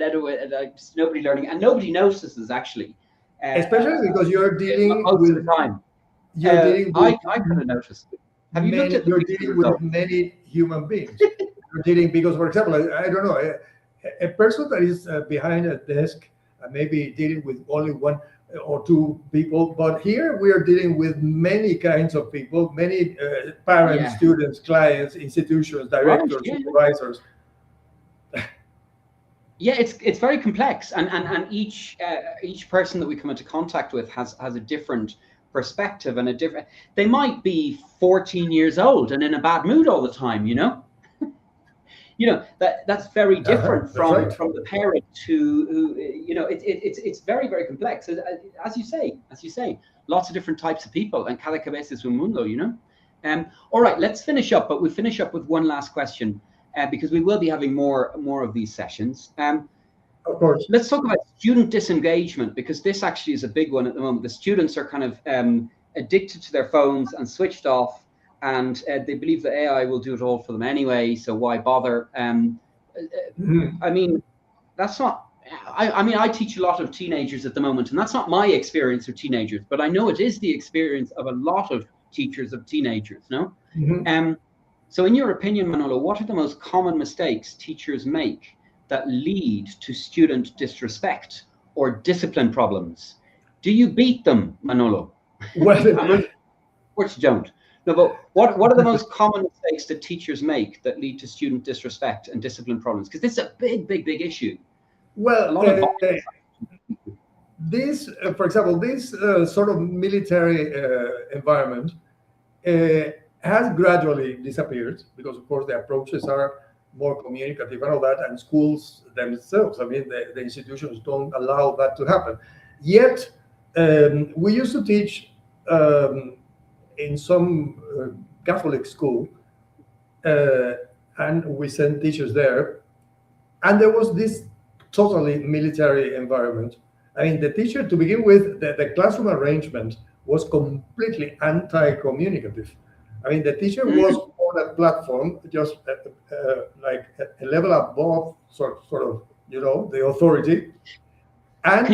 nobody learning, and nobody notices actually. Especially because you're dealing most of the time. I could have noticed. Have you looked at? You're dealing with many human beings. You're dealing because, for example, I don't know. A person that is behind a desk, maybe dealing with only one or two people, but here we are dealing with many kinds of people, many parents, students, clients, institutions, directors, supervisors. Yeah, it's very complex, and each person that we come into contact with has a different perspective and a different. They might be 14 years old and in a bad mood all the time, that's very different from the parent who it's very, very complex. As you say, lots of different types of people, and cada cabeza es un mundo, all right, let's finish up, but we'll finish up with one last question because we will be having more of these sessions. Of course. Let's talk about student disengagement, because this actually is a big one at the moment. The students are kind of addicted to their phones and switched off, and they believe that AI will do it all for them anyway, so why bother? I mean, that's not. I teach a lot of teenagers at the moment, and that's not my experience of teenagers, but I know it is the experience of a lot of teachers of teenagers. No. So, in your opinion, Manolo, what are the most common mistakes teachers make that lead to student disrespect or discipline problems? Do you beat them, Manolo? Well, which don't. No, but what are the most common mistakes that teachers make that lead to student disrespect and discipline problems? Because this is a big issue. Well, this, for example, this sort of military environment has gradually disappeared because, of course, the approaches are more communicative and all that, and schools themselves, I mean, the institutions don't allow that to happen. Yet, we used to teach in some Catholic school, and we sent teachers there, and there was this totally military environment. I mean, the teacher, to begin with, the classroom arrangement was completely anti-communicative. I mean, the teacher was on a platform, just like a level above, sort of, the authority. And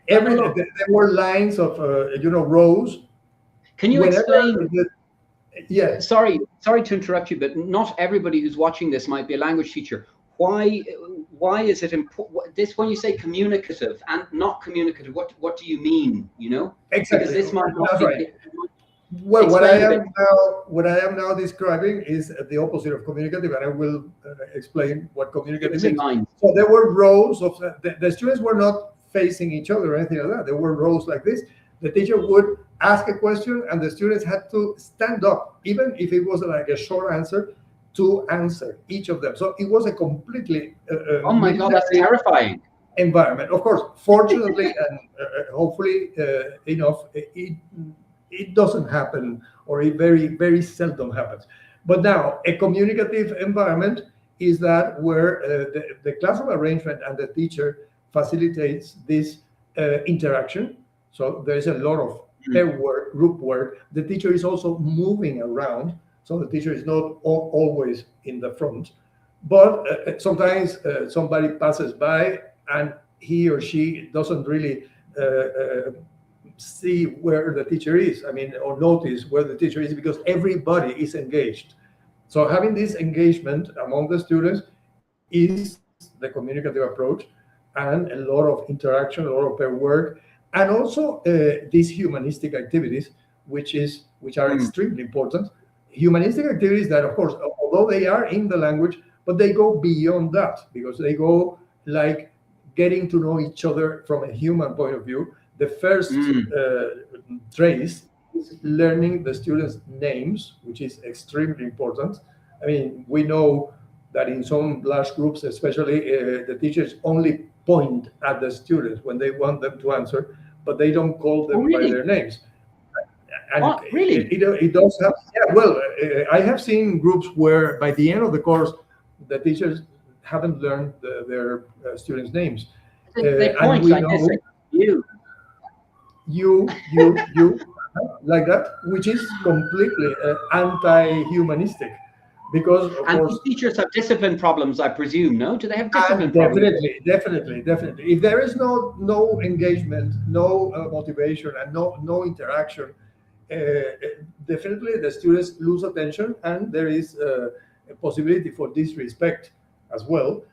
there were lines of, rows. Can you explain? Yeah. Sorry to interrupt you, but not everybody who's watching this might be a language teacher. Why why is it important? This, when you say communicative and not communicative, what do you mean? You know, Exactly. because this might not That's be. right. Well, Explain what I am now describing is the opposite of communicative, and I will explain what communicative means. So there were rows of the students were not facing each other or anything like that. There were rows like this. The teacher would ask a question, and the students had to stand up, even if it was like a short answer, to answer each of them. So it was a completely oh my God, that's terrifying environment. Of course, fortunately and hopefully enough, it doesn't happen, or it very seldom happens. But now a communicative environment is that where the classroom arrangement and the teacher facilitates this interaction. So there's a lot of pair work, group work. The teacher is also moving around, so the teacher is not always in the front. But sometimes somebody passes by and he or she doesn't really see where the teacher is, or notice where the teacher is, because everybody is engaged. So having this engagement among the students is the communicative approach, and a lot of interaction, a lot of pair work, and also these humanistic activities, which are extremely important. Humanistic activities that, of course, although they are in the language, but they go beyond that, because they go like getting to know each other from a human point of view. The first trace is learning the students' names, which is extremely important. We know that in some large groups, especially, the teachers only point at the students when they want them to answer, but they don't call them by their names. And really? It does have, I have seen groups where by the end of the course, the teachers haven't learned their students' names. They point like this, like you, like that, which is completely anti-humanistic, because of course teachers have discipline problems, I presume. No, do they have discipline problems? Definitely. If there is no engagement, no motivation, and no interaction, definitely the students lose attention, and there is a possibility for disrespect as well.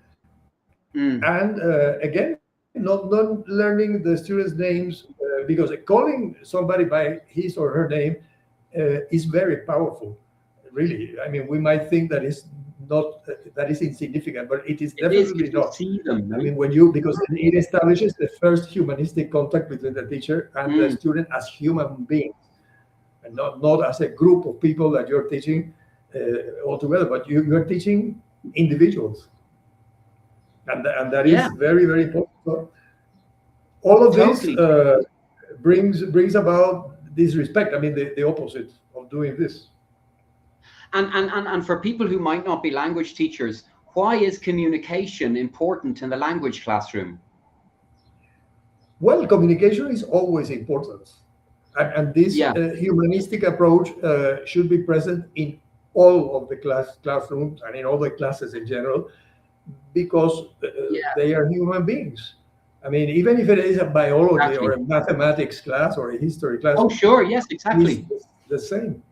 And again, not learning the students' names, because calling somebody by his or her name is very powerful. Really, we might think that is not that is insignificant, but it is definitely not. See them, no? Because it establishes the first humanistic contact between the teacher and the student as human beings, and not as a group of people that you're teaching altogether, but you're teaching individuals. And that is very, very important. So all of this brings about this respect. The opposite of doing this. And for people who might not be language teachers, why is communication important in the language classroom? Well, communication is always important. And this humanistic approach should be present in all of the classrooms and in all the classes in general, because they are human beings. Even if it is a biology or a mathematics class or a history class. Oh, sure. Yes, exactly. The same.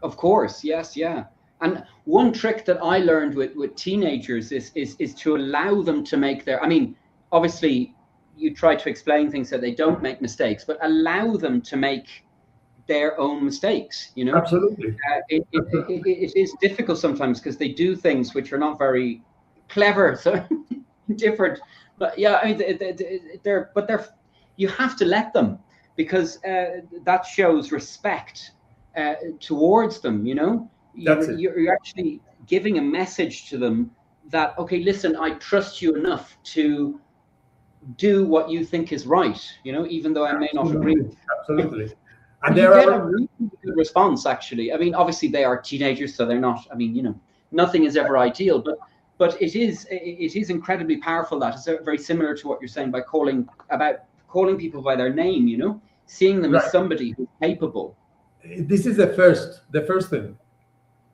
Of course. Yes. Yeah. And one trick that I learned with teenagers is to allow them to make their, obviously you try to explain things so they don't make mistakes, but allow them to make their own mistakes, Absolutely. It is difficult sometimes because they do things which are not very clever, so different, but they're you have to let them, because that shows respect towards them. You're actually giving a message to them that, okay, listen, I trust you enough to do what you think is right, even though I may not agree. Absolutely. And you get a really good response, actually. Obviously they are teenagers, so they're not, nothing is ever ideal, but it is incredibly powerful. That is very similar to what you're saying by calling people by their name, seeing them as somebody who's capable. This is the first thing.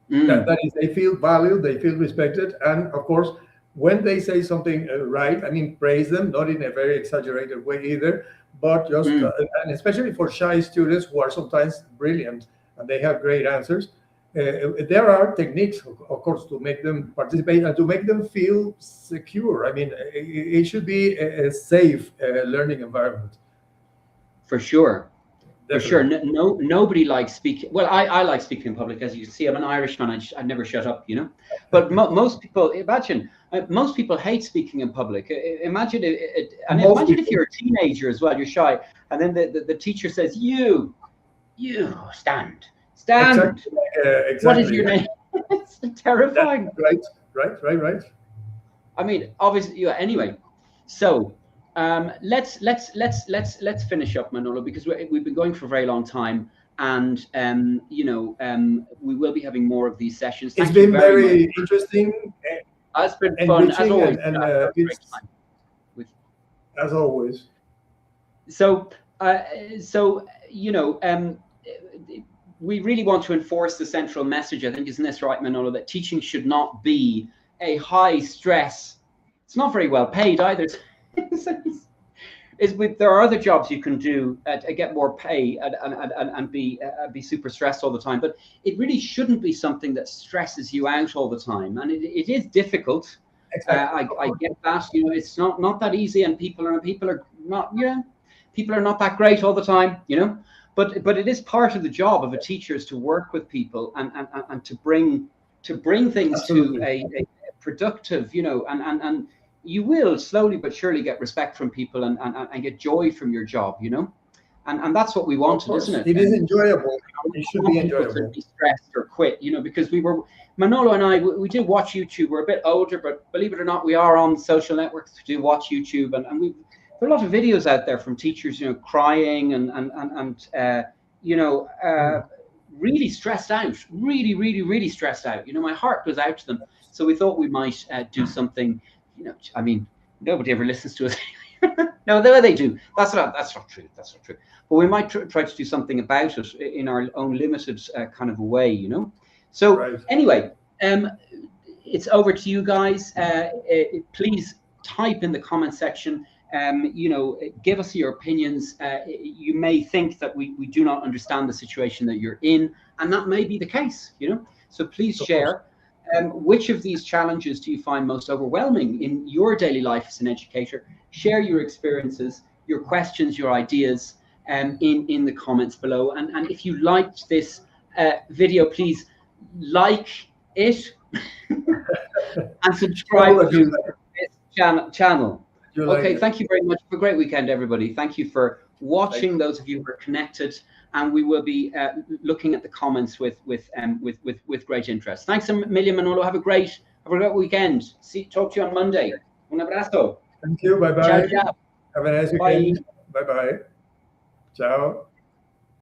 That is, they feel valued, they feel respected, and of course, when they say something right, praise them, not in a very exaggerated way either, but just, and especially for shy students who are sometimes brilliant and they have great answers, There are techniques, of course, to make them participate and to make them feel secure. I mean, it should be a safe learning environment. For sure. Definitely. For sure. Nobody likes speaking. Well, I like speaking in public. As you can see, I'm an Irishman. I never shut up, you know. But most people, imagine, most people hate speaking in public. Imagine imagine if you're a teenager as well, you're shy, and then the teacher says, you stand. Exactly. What is your name? It's terrifying. That's right. I mean, obviously, yeah. Anyway, so let's finish up, Manolo, because we've been going for a very long time, and you know, we will be having more of these sessions. It's been very interesting. It's been fun as always. As always. So you know, we really want to enforce the central message, I think, isn't this right, Manolo, that teaching should not be a high stress. It's not very well paid either. There are other jobs you can do to get more pay and be super stressed all the time, but it really shouldn't be something that stresses you out all the time. And it is difficult. Exactly. I get that. You know, it's not that easy, and people are not that great all the time. You know. But it is part of the job of a teacher is to work with people and to bring things Absolutely. to a productive, you know, and you will slowly but surely get respect from people and get joy from your job, you know, and that's what we wanted, isn't it? It is enjoyable. It should be enjoyable. To be stressed or quit, you know, because Manolo and I, we do watch YouTube. We're a bit older, but believe it or not, we are on social networks to do watch YouTube, and we. There are a lot of videos out there from teachers, you know, crying and you know, really stressed out, really stressed out. You know, my heart goes out to them. So we thought we might do something. You know, I mean, nobody ever listens to us. No, they do. That's not true. That's not true. But we might try to do something about it in our own limited kind of a way. You know. So anyway, it's over to you guys. Please type in the comment section. You know, give us your opinions. You may think that we do not understand the situation that you're in, and that may be the case, you know. So please share. Which of these challenges do you find most overwhelming in your daily life as an educator? Share your experiences, your questions, your ideas in the comments below. And if you liked this video, please like it and subscribe to this channel. Okay, thank you very much. Have a great weekend, everybody. Thank you for watching. Those of you who are connected, and we will be looking at the comments with great interest. Thanks a million, Manolo. Have a great weekend. Talk to you on Monday. Un abrazo. Thank you. Bye bye. Ciao, ciao. Have a nice weekend. Bye bye. Ciao.